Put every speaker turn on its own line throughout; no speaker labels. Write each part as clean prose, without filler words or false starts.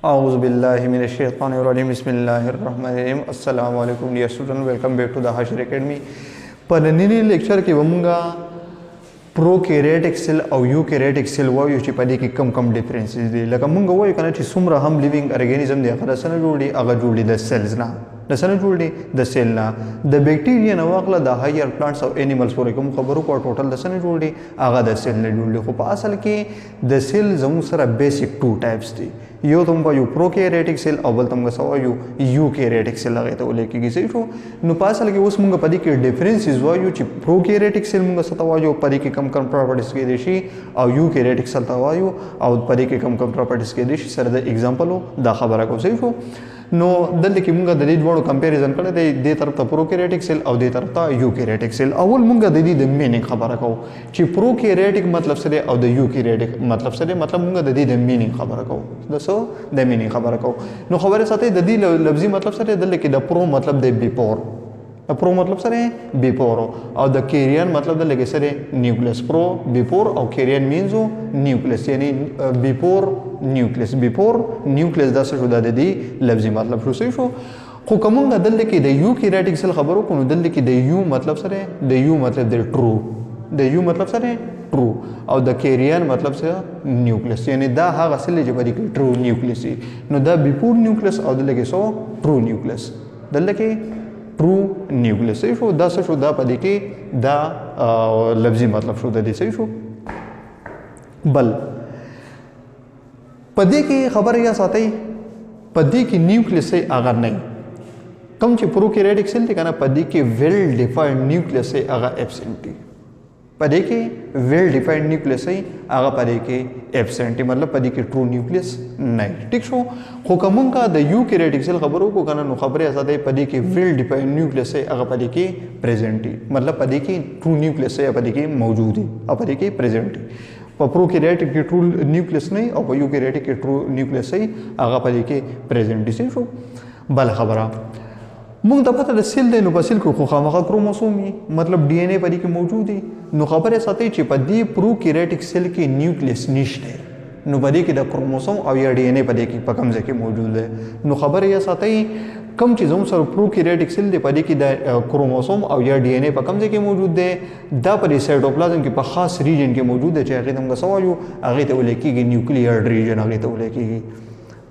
A'udhu billahi minash shaitanir rajim. Bismillahir rahmanir rahim. Assalamu alaikum dear students. Welcome back to the Hashir Academy. په ننني لیکچر کې ومونږه پروکیریټک سیل او یوکیریټک سیل وایو چې په دې کې کم ډیفرنسز دي. لکه مونږ وایو کنه چې څومره هم لیوینګ ارګانیزم دی هغه سره جوړ دي، هغه جوړ دي د سیلز نه. د سره جوړ دي د سیل نه. د بیکټیریا نه واخله د هایر پلانټس او انیملز پورې کوم خبرو کو ټوټل د سره جوړ دي هغه د سیل نه جوړ دي. خو په اصل کې د سیل زموږ سره بیسیک ټو ټایپس دي. یو تم وایو پروکیریټک سیل او بل تم وایو یوکیریټک سیل هغه ته ولیکي صحیح شو. نو په اصل کې اوس مونږ په دې کې ډیفرنسز وایو چې پروکیریټک سیل مونږ څه ته وایو، په دې کې کم پراپرټیز کې دي شي، او یوکیریټک سیل ته وایو او په دې کې کم پراپرټیز کې دي شي. سره د اگزامپل دا خبره کوم صحیح شو. نو دلته کې مونږ د دې ډول کمپیریزن کړی دی، د طرف ته پروکیریټک سیل او د طرف ته یوکیریټک سیل. اول مونږ د دې د مینینګ خبره کوو چې پروکیریټک مطلب څه دی او د یوکیریټک مطلب څه دی. مطلب مونږ د دې د مینینګ خبره کوو، د څه د مینینګ خبره کوو. نو خبره ساتي د دې لفظي مطلب څه دی. دلته کې د پرو مطلب دی بیفور، پرو مطلب سره بیفور، او د کیریان مطلب د لګي سره نیوکلیس. پرو بیفور او کیریان مینزو نیوکلیس، یعنی بیفور نیوکلیس. بیفور نیوکلیس دا څه شو، د دې لفظي مطلب شو صحیح شو. خو کومه دلته کې د یوکیریټک سیل خبرو کو، نو دلته کې د یو مطلب سره د یو مطلب د ټرو، د یو مطلب سره ټرو، او د کیریان مطلب سره نیوکلیس، یعنی دا هغه سیل چې په دې کې ټرو نیوکلیس. نو دا بیفور نیوکلیس او دلته کې سو ټرو نیوکلیس، دلته کې ټرو نیوکلیس صحیح شو. دا څه شو، دا په دې کې دا لفظي مطلب شو د دې صحیح شو. بل په دې کې خبر یا ساتي، په دې کې نیوکلیس هغه نه کوم چې پروکیریټک سیل دی کنه، په دې کې ویل ډیفاینډ نیوکلیس هغه ایبسنٹ دی. په دې کې ویل ډیفاینډ نیوکلیس هغه په دې کې ایبسنٹ، مطلب په دې کې ټرو نیوکلیس نه. ټیک شو. خو کومه د یوکیریټک سیل خبرو کو کنه، نو خبره اساته په دې کې ویل ډیفاینډ نیوکلیس هغه په دې کې پریزنٹ دی، مطلب په دې کې ټرو نیوکلیس په دې کې موجود دی او په دې کې پریزنٹ دی. په پروکیریټک کې ټرو نیوکلیس نه او په یوکیریټک کې ټرو نیوکلیس هغه په دې کې پریزنٹ دی شو. بل خبره مونږ د پته د سیل دی، نو په سیل کې خو خامخا کروموسوم وي، مطلب ډي ان اے په دې کې موجود دی. نو خبره ساتي چې په دې پروکیریټک سیل کې نیوکلیس نشته، نو په دې کې د کروموسوم او یا ډي ان اے په دې کې په کوم ځای کې موجود دی. نو خبره یا ساتي کم چې زموږ سره پروکیریټک سیل دی په دې کې د کروموسوم او یا ډي ان اے په کوم ځای کې موجود دی، دا په سایټوپلازم کې په خاص ریجن کې موجود دی چې هغه موږ سوایو هغه ته ولیکيږي نیوکلیئر ریجن، هغه ته ولیکيږي.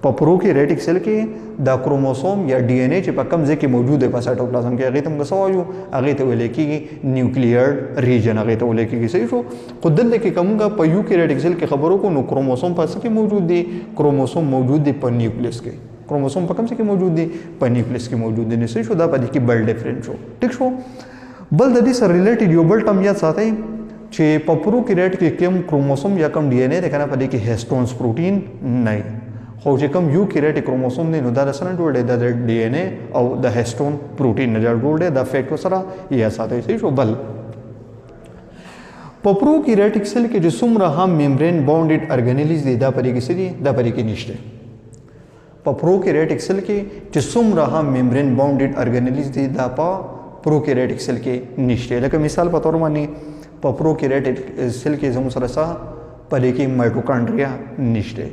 په پروکیریټک سیل کې دا کروموسوم یا ډي ان اے چې په کوم ځای کې موجود دی په سایټوپلازم کې، هغه ته موږ سوایو هغه ته ولیکيږي نیوکلیئر ریجن، هغه ته ولیکيږي صحیح شو. خو دلته کې کومه په یوکیریټک سیل کې خبرو کو، نو کروموسوم په څه کې موجود دی، کروموسوم موجود دی په نیوکلیس کې. کروموسوم په کوم څه کې موجود دی، په نیوکلیس کې موجود دی. صحیح شو. دا په دې کې بل ډیفرنٹ شو. ټیک شو. بل د دې سره ریلیټډ یو بل ټرم یاد ساتئ چې په پروکیریټ کې کوم کروموسوم یا کوم ډي ان اے ده کنه، په دې کې هیسټونز پروتین نه، خو چې کوم یوکیریټک کروموسوم دی نو دا سره جوړ دی د ډي ان اے او د هیسټون پروتین نه جوړ دی. دا فیکټ سره یا ساتئ صحیح شو. بل په پروکیریټک سیل کې چې څومره هم ممبرین باونډډ ارګانیلز دي، دا پرې کې څه دي، دا پرې کې نشته. په پروکیریټک سیل کې چې څومره هم ممبرین باونډډ ارګانیلز دي، دا په پروکیریټک سیل کې نشته. لکه مثال په تور باندې په پروکیریټک سیل کې زموږ سره څه په دې کې مایټوکانډریا نشته،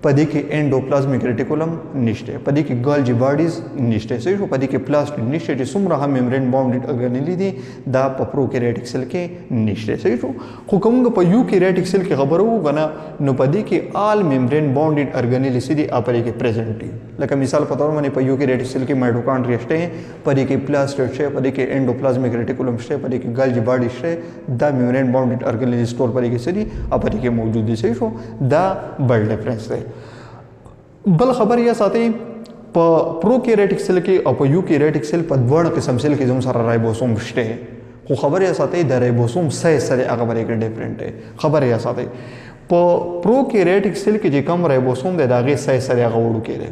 په دې کې انډوپلازمیک ریټیکولم نشته، په دې کې ګالجی باډیز نشته صحیح شو، په دې کې پلاستیډ نشته. چې څومره هم ممبرین باونډډ ارګانیل دي دا په پروکیریټک سیل کې نشته صحیح شو. خو کومه په یوکیریټک سیل کې خبرو وګنه، نو په دې کې آل ممبرین باونډډ ارګانیل سي په دې کې پریزنٹ دي. لکه مثال په تور باندې په یوکیریټک سیل کې مایټوکانډریا شته، په دې کې پلاستیډ شته، په دې کې انډوپلازمیک ریټیکولم شته، په دې کې ګالجی باډی شته. دا ممبرین باونډډ ارګانیل سٹور په دې کې سي په دې کې موجود دي صحیح شو. دا بل ډیفرنس دی. بل خبر یا ساتي په پروکیریټک سیل کې او په یوکیریټک سیل په دوه قسم سیل کې زموږ سره رایبوسوم شته، خو خبر یا ساتي د رایبوسوم سره هغه باندې کې ډیفرنٹ دی. خبر یا ساتي په پروکیریټک سیل کې چې کوم رایبوسوم دی دا غي سره هغه وړو کې دی،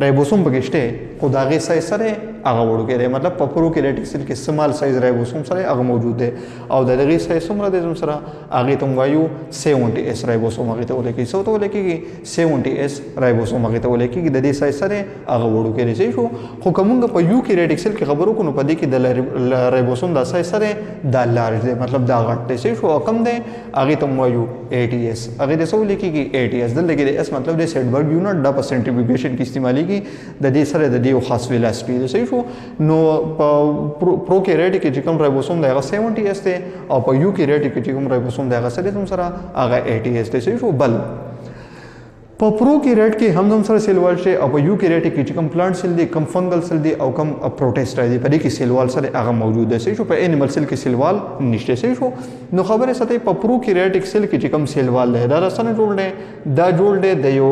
رایبوسوم پکې شته خو دا غي سره هغه وړوکی دی مطلب په پروکیریټک سیل کې سمال سایز رایبوسوم سره هغه موجود دی او د دغه سایز څومره دی زموږ سره هغه ته وایو 70s رایبوسوم هغه ته ویل کېږي څه ته ویل کېږي 70s رایبوسوم هغه ته ویل کېږي د دې سایز سره هغه وړوکی دی صحیح شو خو کومه په یوکیریټک سیل کې خبرو کو نو په دې کې د رایبوسوم د سایز سره دا لارج دی مطلب دا غټ دی صحیح شو کم دی هغه ته وایو 80s هغه ته څه ویل کېږي 80s دلته کې اس مطلب د سیډبرګ یونټ د پرسنټریفیوګیشن کې استعمالېږي د دې سره د دې خاص ویلاسټي دی صحیح شو نو په پروکیریټک کې چې کوم رایبوسوم دی هغه 70s دی او په یوکیریټک کې چې کوم رایبوسوم دی هغه سره هغه 80s دی صحیح شو بل په پروکیریټ کې هم سره سیل وال شي او په یوکیریټک کې چې کوم پلانټ سیل دی کوم فنګل سیل دی او کوم پروټیسټ دی په دې کې سیل وال سره هغه موجود دی صحیح شو په انیمل سیل کې سیل وال نشته صحیح شو نو خبره ساتي په پروکیریټک سیل کې چې کوم سیل وال دی دا سره جوړ دی دا جوړ دی د یو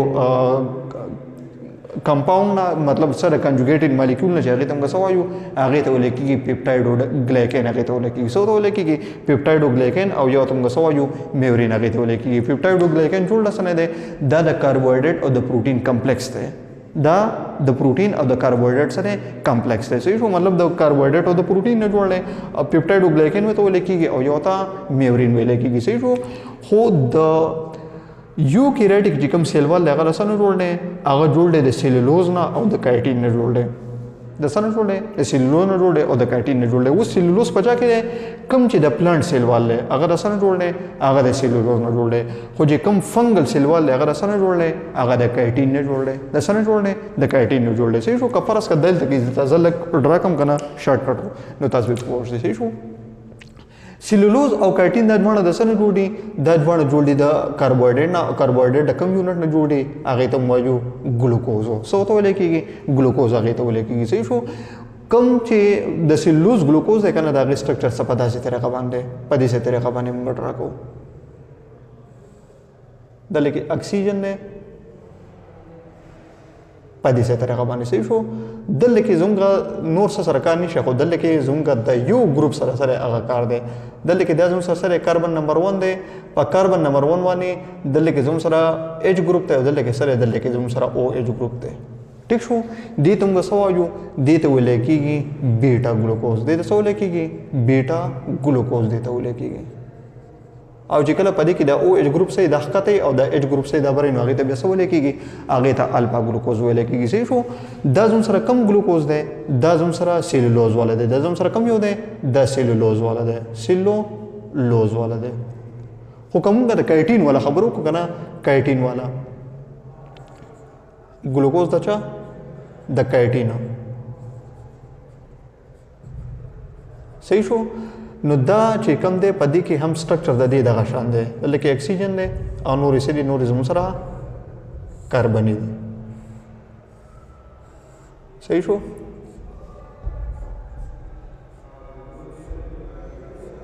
کمپاوند مطلب سره کنجوګیټډ مالیکول نه هغه ته موږ سوایو هغه ته ولیکي پیپټایډ او ګلایکین هغه ته ولیکي سو ته ولیکي پیپټایډ او ګلایکین او یو ته موږ سوایو میورین هغه ته ولیکي پیپټایډ او ګلایکین جوړ لسنه ده دا د کاربوهایډریټ او د پروتین کمپلیکس ده دا د پروتین او د کاربوهایډریټ سره کمپلیکس ده صحیح شو مطلب د کاربوهایډریټ او د پروتین نه جوړ دی او پیپټایډ او ګلایکین ته ولیکي او یو ته میورین ولیکي صحیح شو خو د یوکیریټک چې کوم سیل وال هغه سره جوړ دی هغه جوړ دی د سیلولوز نه او د کایټین نه جوړ دی د سره جوړ دی د سیلولوز نه جوړ دی او د کایټین نه جوړ دی اوس سیلولوز په چا کې دی کوم چې د پلانټ سیل وال دی هغه سره جوړ دی هغه د سیلولوز نه جوړ دی خو چې کوم فنګل سیل وال دی هغه سره جوړ دی هغه د کایټین نه جوړ دی د سره جوړ دی د کایټین نه جوړ دی صحیح شو کفرس کا دلته کې تاسو لک ډرا کم کنه شارټ کټ نو تاسو به پوه شئ صحیح شو سیلولوز او کایټین د دوه د سره جوړ دي د دوه جوړ دي د کاربوهایډریټ نه کاربوهایډریټ د کوم یونټ نه جوړ دي هغه ته وایو ګلوکوز سو ته ویل کېږي ګلوکوز هغه ته ویل کېږي صحیح شو کوم چې د سیلولوز ګلوکوز دی کنه دا غي سټرکچر څه په داسې طریقه باندې په دې طریقه باندې موږ راکو د لکه اکسیجن نه په دې طریقه باندې صحیح شو دلته کې زموږ نور سره کار نشي خو دلته کې زموږ د یو ګروپ سره هغه کار دی دلته کې د زموږ سره کاربن نمبر 1 دی په کاربن نمبر 1 باندې دلته کې زموږ سره ایچ ګروپ ته دلته کې زموږ سره او ایچ ګروپ دی ټیک شو دې ته موږ سوایو دې ته ویل کېږي بیٹا ګلوکوز دې ته ویل کېږي بیٹا ګلوکوز دې ته ویل کېږي او چې کله پدې کې د او ایچ ګروپ سره د حقته او د ایچ ګروپ سره د برینو هغه ته بیا څه ویل کېږي هغه ته الفا ګلوکوز ویل کېږي صحیح شو دا زم سره کم ګلوکوز دی دا زم سره سیلولوز والا دی دا زم سره کم یو دی دا سیلولوز والا دی سیلولوز والا دی خو کوم د کایټین والا خبرو کو کنه کایټین والا ګلوکوز دا چا د کایټین صحیح شو نو دا چې کوم دی په دې کې هم سټرکچر د دې دغه شان دی لکه اکسیجن دی او نورې سړي نورې زموږ سره کاربني دي صحیح شو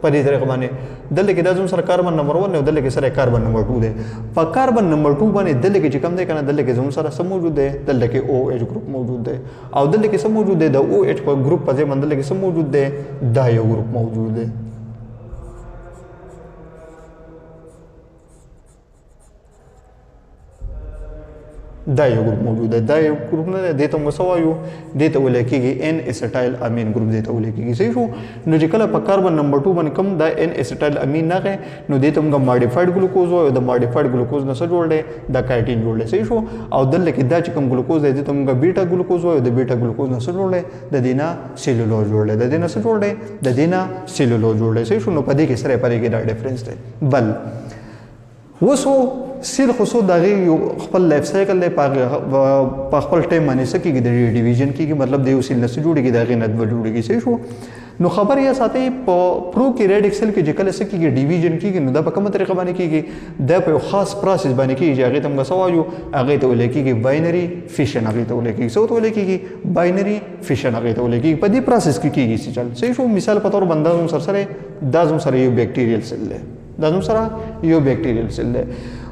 په دې طریقه باندې دلته کې د زموږ سره کاربن نمبر 1 او دلته کې سره کاربن نمبر 2 دی په کاربن نمبر 2 باندې دلته کې چې کوم دی کنه دلته کې زموږ سره سم موجود دی دلته کې او ایچ ګروپ موجود دی او دلته کې سم موجود دی د او ایچ په ګروپ په ځای باندې دلته کې سم موجود دی دا یو ګروپ موجود دی دا یو ګروپ موجود دی دا یو ګروپ نه دی ته موږ وایو دې ته ویل کېږي ان اسیټایل امین ګروپ دې ته ویل کېږي صحیح شو نو چې کله په کاربن نمبر 2 باندې کوم دا ان اسیټایل امین نه نو دې ته موږ ماډیفایډ ګلوکوز وایو د ماډیفایډ ګلوکوز نه څه جوړ دی د کایټین جوړ دی صحیح شو او دلته کې دا چې کوم ګلوکوز دی دې ته موږ بیٹا ګلوکوز وایو د بیٹا ګلوکوز نه څه جوړ دی د دې نه سیلولوز جوړ دی د دې نه څه جوړ دی د دې نه سیلولوز جوړ دی صحیح شو نو په دې کې سره پرې کې دا ډیفرنس دی بل وسو سیل خصو دغه یو خپل لایف سایکل دی په خپل ټایم باندې سکیږي د ډیویژن کېږي مطلب د یو سیل نه جوړیږي دغه نه جوړیږي صحیح شو نو خبر یې ساتي په پروکیریټک سیل کې چې کله سکیږي ډیویژن کېږي نو دا په کومه طریقه باندې کېږي دا په خاص پروسس باندې کېږي هغه ته موږ سوایو هغه ته ویل کېږي باینری فیشن هغه ته ویل کېږي څه ته ویل کېږي باینری فیشن هغه ته ویل کېږي په دې پروسس کې کېږي چې چل صحیح شو مثال په تور باندې زم سره دا زم سره یو بیکټیریل سیل دی دا زم سره یو بیکټیریل سیل دی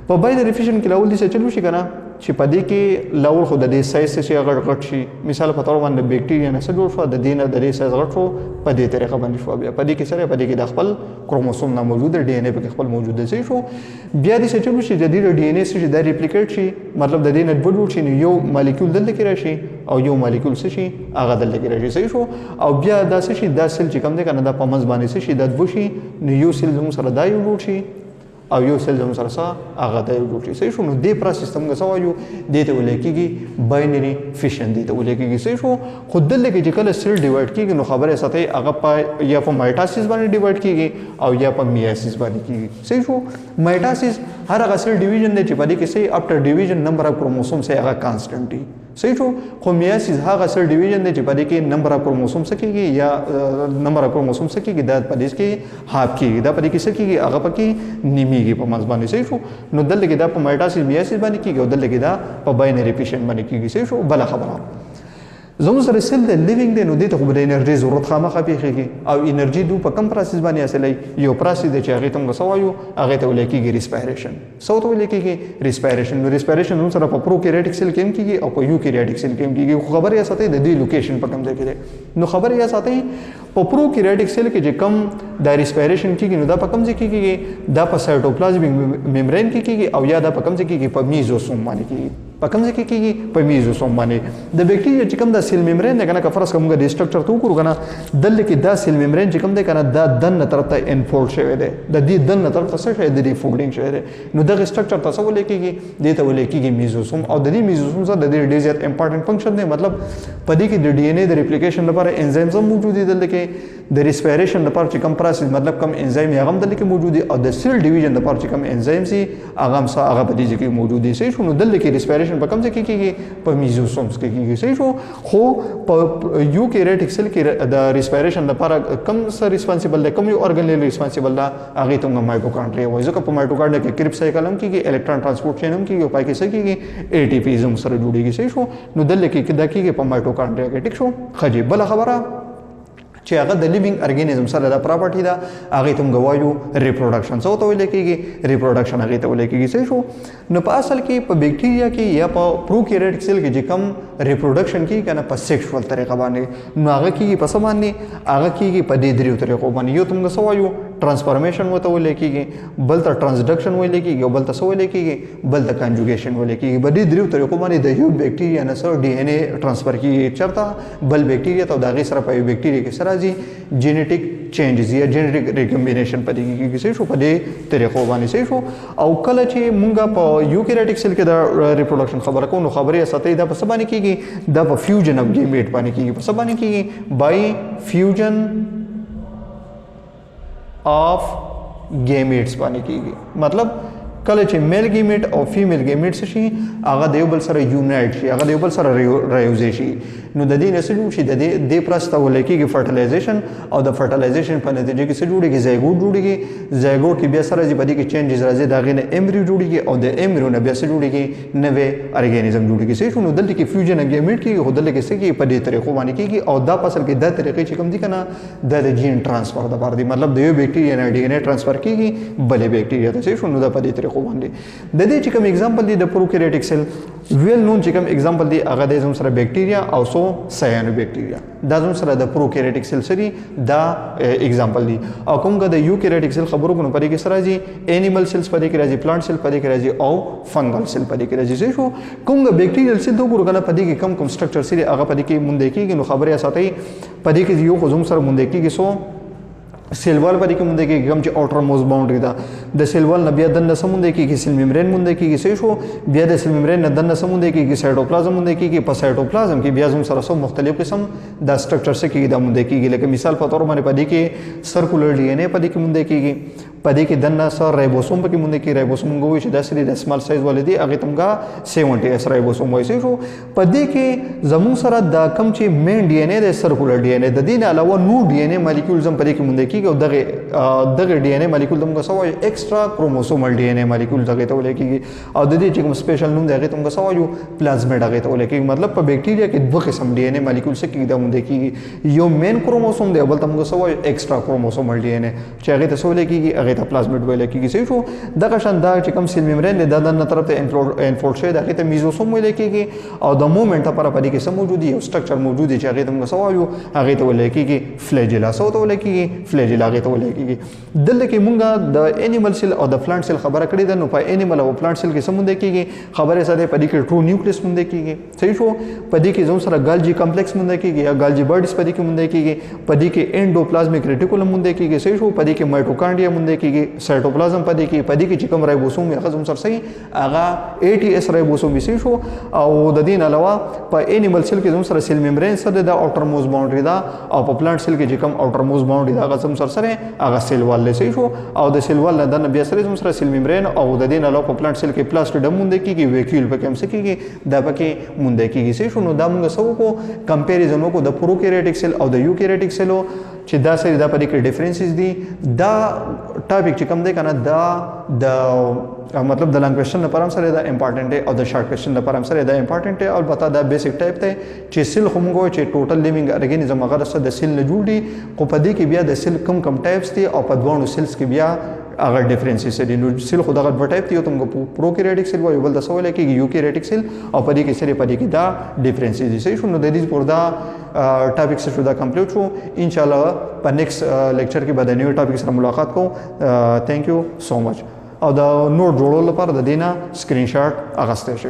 په باینری فیشن کې لاول دي چې چلو شي کنه چې په دې کې لول خو د دې سایز چې غټ شي. مثال په تور باندې بکټیریا نه څه جوړ شو د دې نه د دې سایز غټ شو په دې طریقه باندې شو. بیا په دې کې سره په دې کې د خپل کروموسوم نه موجود دی ان اے په خپل موجود دی شو. بیا دې څه چلو شي د دې ډي ان اے چې د ریپلیکیټ شي مطلب د دې نه جوړ شي یو مالیکول دلته کې راشي او یو مالیکول څه شي هغه دلته کې راشي صحیح شو. او بیا دا څه شي دا سیل چې کوم دی کنه دا په منځ باندې څه شي د دوه شي نو یو سیل زموږ سره دا یو جوړ شي او یو سیل زموږ سره څه هغه دا یو جوړ شي صحیح شو. نو دې پروسس ته موږ څه وایو دې ته ویل کېږي باینري فیشن دې ته ویل کېږي صحیح شو. خو دلته کې چې کله سیل ډیوایډ کېږي نو خبره ساتي هغه په یا په مایټاسیس باندې ډیوایډ کېږي او یا په میاسیس باندې کېږي صحیح شو. مایټاسیس هر هغه سیل ډیویژن دی چې په دې کې صحیح افټر ډیویژن نمبر اف کروموسوم سه هغه کانسټنټ دی صحیح شو. خو میاسیس هغه سیل ډیویژن دی چې په دې کې نمبر اف کروموسوم څه کېږي یا نمبر اف کروموسوم څه کېږي دا په دې کې هاف کېږي دا په دې کې څه کېږي هغه پکې نیمیږي په منځ باندې صحیح شو. نو دلته کې دا په مایټاسیس میاسیس باندې کېږي او دلته کې دا په باینري فیشن باندې کېږي صحیح شو. بل خبره زموږ سره سیل د لیوینګ دی نو دې ته خو د انرژي ضرورت خامخا پیښیږي او انرژي دو په کم پروسس باندې حاصلوي. یو پروسس دی چې هغې ته موږ څه وایو هغې ته ویل کېږي ریسپایریشن. څه ورته ویل کېږي ریسپایریشن. نو ریسپایریشن زموږ سره په پروکیریوټیک سیل کې هم کېږي او په یوکیریوټیک سیل کې هم کېږي. خو خبره یې ساتئ د دې لوکیشن په کوم ځای کې دی. نو خبره یې ساتئ په پروکیریوټیک سیل کې چې کم د ریسپایریشن کېږي نو دا په کوم ځای کې کېږي دا په سایټوپلازمیک میمبرین کې کېږي او یا دا په کوم ځای کې کېږي په میزوسوم باندې کېږي. په کوم ځای کې کېږي په میزوسوم باندې. د بکټیریا چې کوم د سیل میمبرین دی کنه که فرض کوم د سټرکچر ته وګورو کنه دلته کې دا سیل میمبرین چې کوم دی کنه دا دننه طرف ته انفولډ شوی دی د دې دننه طرف ته څه شوی دی د فولډینګ شوی دی. نو دغه سټرکچر ته څه ویل کېږي دې ته ویل کېږي میزوسوم. او د دې میزوسوم سره د دې ډېر زیات امپورټنټ فنکشن دی مطلب په دې کې د ډي ان اے د ریپلیکیشن لپاره انزایمز هم موجود دي دلته کې د ریسپایریشن لپاره چې کوم پروسس مطلب کوم انزایم یې هغه هم دلته کې موجود دي او د سیل ډیویژن لپاره چې کوم انزایم سي هغه هم هغه په دې کې موجود دي صحیح شو. نو دلته کې ریسپایریشن په کوم ځای کې کېږي په میزوسومز کې کېږي صحیح شو. خو په یوکیریوټیک سیل کې د ریسپایریشن لپاره کوم څه ریسپانسیبل دی کوم یو ارګانیل ریسپانسیبل دی هغه ته موږ مایټوکانډریا وایو ځکه په مایټوکانډریا کې کریب سایکل هم کېږي الکترون ترانسپورټ چین هم کېږي او پای کې څه کېږي اے ټي پی زم سره جوړیږي صحیح شو. نو دلته کې دا کېږي په مایټوکانډریا کې ټیک شو. خجی بل خبره چې هغه د لیوینګ ارګانیزم سره د پراپرټي ده هغه ته موږ وایو ریپروډکشن. څه ته ویل کېږي ریپروډکشن هغه ته ویل کېږي صحیح شو. نو په اصل کې په بکټیریا کې یا په پروکیریوټیک سیل کې چې کوم ریپروډکشن کېږي کنه په سیکشوال طریقه باندې نو هغه کېږي په څه باندې هغه کېږي په دې دریو طریقو باندې. یو ته موږ څه وایو ټرانسفارمیشن ورته ویل کېږي بل ته ټرانسډکشن ویل کېږي او بل ته څه ویل کېږي بل ته کنجوګیشن ویل کېږي. په دې دریو طریقو باندې د یو بکټیریا نه سره ډي ان اے ټرانسفر کېږي چېرته بل بکټیریا ته او د هغې سره په یو بکټیریا کې سره راځي جینیټیک چینجز یا جینیټیک ریکمبینیشن په دې کې صحیح شو په دې طریقو باندې صحیح شو. او کله چې مونږ په یوکیریوټیک سیل کې د ریپروډکشن خبره کوو نو خبرې ساتي دا په څه باندې کېږي دا په فیوژن اف ګیمیټ باندې کېږي. په څه باندې کېږي بای فیوژن اف ګیمیټس باندې کېږي. مطلب کله چې میل ګیمیټ او فیمیل ګیمیټ شي هغه د یو بل سره یونایټ شي هغه د یو بل سره رایوزې شي نو د دې نه څه جوړ شي د دې پروسس ته ویل کېږي فرټیلایزیشن او د فرټیلایزیشن په نتیجه کې څه جوړیږي زایګوټ جوړیږي. زایګوټ کې بیا سره په دې کې چینجز راځي د هغې نه ایمبریو جوړیږي او د ایمبریو نه بیا څه جوړیږي نوې ارګانیزم جوړیږي صحیح شو. نو دلته کې فیوژن اف ګیمیټ کېږي خو دلته کې څه کېږي په دې طریقو باندې کېږي او دا په اصل کې دا طریقې چې کوم دي که نه دا د جین ټرانسفر دپاره دي مطلب د یو بکټیریا نه ډي ان اے ټرانسفر کېږي بلې بکټیریا ته صحیح شو. نو دا په دې طریقو باندې د دې چې کوم اگزامپل دی د پروکیریوټیک سیل ویل نون چې کوم اگزامپل دی هغه د زموږ سره بکټیریا او سو سایانو بکټیریا دا زموږ سره د پروکیریوټیک سیل سری دا اگزامپل دی. او کوم د یوکیریوټیک سیل خبرو کو پدې کې سره راځي انیمل سیلز پدې کې راځي پلانټ سیل پدې کې راځي او فنګل سیل پدې کې راځي صحیح شو. کوم بکټیریل سیل ته وګورو کنه پدې کې کم سټرکچر سری هغه پدې کې مونږ کېږي نو خبره ساتي پدې کې یو خو زموږ سره مونږ کېږي سو سیل وال پدې کې مونږ کې کوم چې اوټر موست باونډري ده د سیل وال نه بیا دنه سمونده کې سیل میمبرین مونږ کې صحیح شو. بیا د سیل میمبرین نه دنه سمونده کې سایټوپلازم مونږ کې په سایټوپلازم کې بیا زموږ سره سو مختلف قسم د سټرکچر سره کې د مونږ کې لکه مثال په تور باندې پدې کې سرکولر ډي ان اے پدې کې مونږ کې پدې کې دنه سره رایبوسوم پکې مونږ کې رایبوسوم غوي چې د سری د سمال سایز ولدي هغه تمګه 70 اس رایبوسوم وایي شو. پدې کې زموږ سره د کم چې مین ډي ان اے د سرکولر ډي ان اے د دې علاوه نو ډي ان اے مالیکولز هم پدې کې مونږ کې او دغه ډي ان اے مالیکول تمګه سوای ایکسترا کروموسومل ډي ان اے مالیکول دغه ته ولې کېږي او د دې چې کوم سپیشل نوم دی هغه تمګه سوایو پلازمیډ هغه ته ولې کېږي. مطلب په بکټیریا کې دوه قسم ډي ان اے مالیکول څه کېږي د مونږ کېږي یو مین کروموسوم دی بل تمګه سوای ایکسترا کروموسومل ډي ان اے چې هغه ته ولې کېږي هغه هغه ته پلازمیډ ویل کېږي. صحیح شو. دغه شان دا چې کوم سیل ممبرین دی دا دننه طرف ته انفولډ شوی دی هغې ته میزوسوم ویل کېږي او د مومنټ لپاره په دې کې څه موجود دي یو سټرکچر موجود دی چې هغې ته موږ څه وایو هغې ته ویل کېږي فلیجیلا. څه ورته ویل کېږي فلیجیلا هغې ته ویل کېږي. دلته کې موږ د انیمل سیل او د پلانټ سیل خبره کړې ده. نو په انیمل او پلانټ سیل کې څه موندل کېږي خبرې سره په دې کې ټرو نیوکلیس موندل کېږي. صحیح شو. په دې کې زموږ سره ګالجي کمپلیکس موندل کېږي یا ګالجي بډز په دې کې موندل کېږي. په دې کې انډوپلازمیک ریټیکولم موندل کېږي. صحیح شو. په دې کې مایټوکانډریا موندل کېږي. سایټوپلازم په دې کې چې کوم رایبوسوم هغه زموږ سره صحیح هغه ATS رایبوسوم صحیح شو. او د دې نه علاوه په انیمل سیل کې زموږ سره سیل ممبرین سره د اوټر موز باونډري دا او په پلانټ سیل کې چې کوم اوټر موز باونډري دا هغه زموږ سره هغه سیل وال دی. صحیح شو. او د سیل وال نه بیا سره زموږ سره سیل ممبرین او د دې نه علاوه په پلانټ سیل کې پلاستیډم موندل کېږي. ویکیول پکې هم څه کېږي دا پکې موندل کېږي. صحیح شو. نو دا موږ څه وکړو کمپیریزن وکړو د پروکیریوټیک سیل او د یوکیریوټیک سیلو چې دا سری دا په دې کې ډیفرنسز دي. دا ټاپک چې کوم دی کنه دا د مطلب د لانګ کوېشن لپاره هم سره دا امپارټنټ دی او د شارټ کوېشن لپاره هم سره دا امپارټنټ دی. البته دا بیسیک ټایپ دی چې سیل خو موږ وایو چې ټوټل لیوینګ ارګانیزم هغه د سیل نه جوړ دي خو په دې کې بیا د سیل کم ټایپس دي او په دواړو سیلز کې بیا هغه ډیفرنسز دي. نو سیل خو دغه دوه ټایپ دي یو ته موږ پروکیریوټیک سیل وایو بل د څه ویل کېږي یوکیریوټیک سیل او په دې کې سره په دې کې دا ډیفرنسز دي. صحیح شو. نو د دې پور دا ټاپک شو دا کمپلیټ شو. ان شاء الله په نیکسټ لیکچر کې به د نیو ټاپک سره ملاقات کوو. تھینک یو سو مچ. او د نوٹ جوړولو لپاره د دینه سکرین شاټ اغستې شي.